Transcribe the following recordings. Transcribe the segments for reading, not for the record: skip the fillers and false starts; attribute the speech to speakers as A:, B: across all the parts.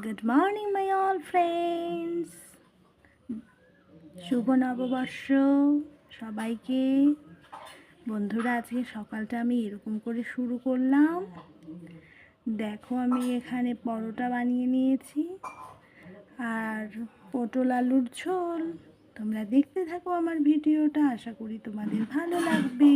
A: Good morning my all friends. শুভ নববর্ষ সবাইকে। বন্ধুরা, আজকে সকালটা আমি এরকম করে শুরু করলাম। দেখো, আমি এখানে পরোটা বানিয়ে নিয়েছি আর পটল আলুর ঝোল। তোমরা দেখতে থাকো আমার ভিডিওটা, আশা করি তোমাদের ভালো লাগবে।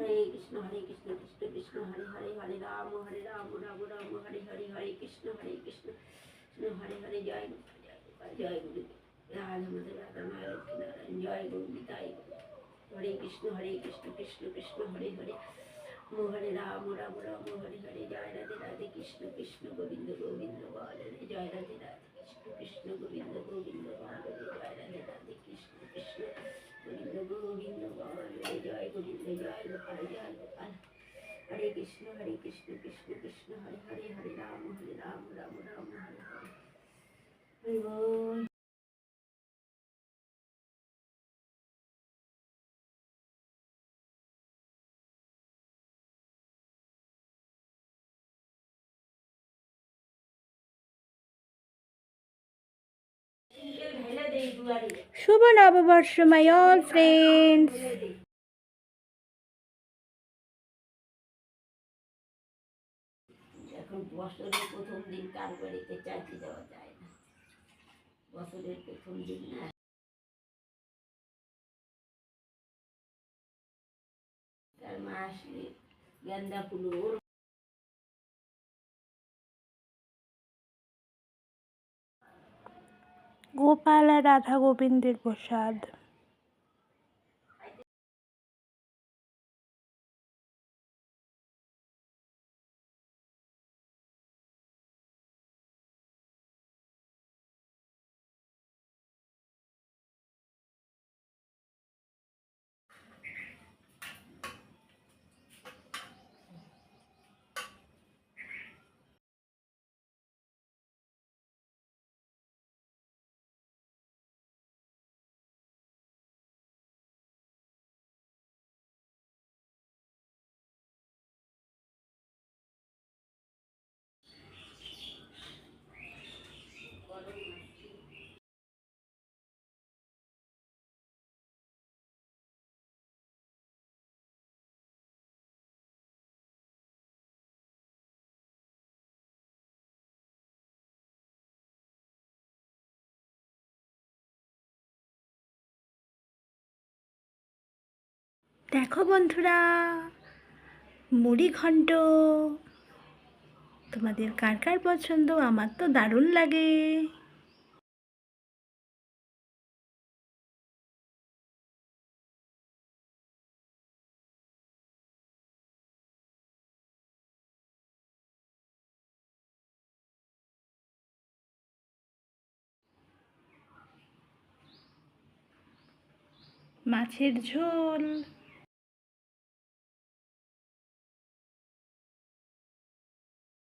B: হরে কৃষ্ণ কৃষ্ণ কৃষ্ণ হরে হরে, হরে রাম রাম রাম হরে হরে, হরে কৃষ্ণ কৃষ্ণ হরে হরে। জয় জয় গুরু রাধা মাধব রাধা মায় লক্ষ্মী নারায়ণ, জয় গুরু নিতাই। হরে কৃষ্ণ কৃষ্ণ কৃষ্ণ হরে হরে, হরে রাম রাম হরে হরে। জয় রাধে রাধে, কৃষ্ণ কৃষ্ণ গোবিন্দ গোবিন্দ বলে রে। জয় রাধে রাধে, কৃষ্ণ কৃষ্ণ গোবিন্দ গোবিন্দ বলে রে। জয় রাধে রাধে, কৃষ্ণ কৃষ্ণ গোবিন্দ গোবিন্দ বলে রে। জয় গোবিন্দ, জয় গোপাল, জয় গোপাল। হরে কৃষ্ণ কৃষ্ণ কৃষ্ণ হরে হরে, হরে রাম রাম রাম হরে হরে। হরি বল।
A: শুভ নববর্ষ মাই অল ফ্রেন্ডস।
B: এখন বছরের প্রথম দিন কার বাড়িতে চাকরি দেওয়া যায় না। বছরের প্রথম দিন না, তার মা আসলে গেন্দা ফুল ওর
A: গোপাল আর রাধা গোবিন্দের প্রসাদ। দেখো বন্ধুরা, মুড়ি ঘন্ট। তোমাদের কার কার পছন্দ? আমার তো দারুণ লাগে। মাছের ঝোল,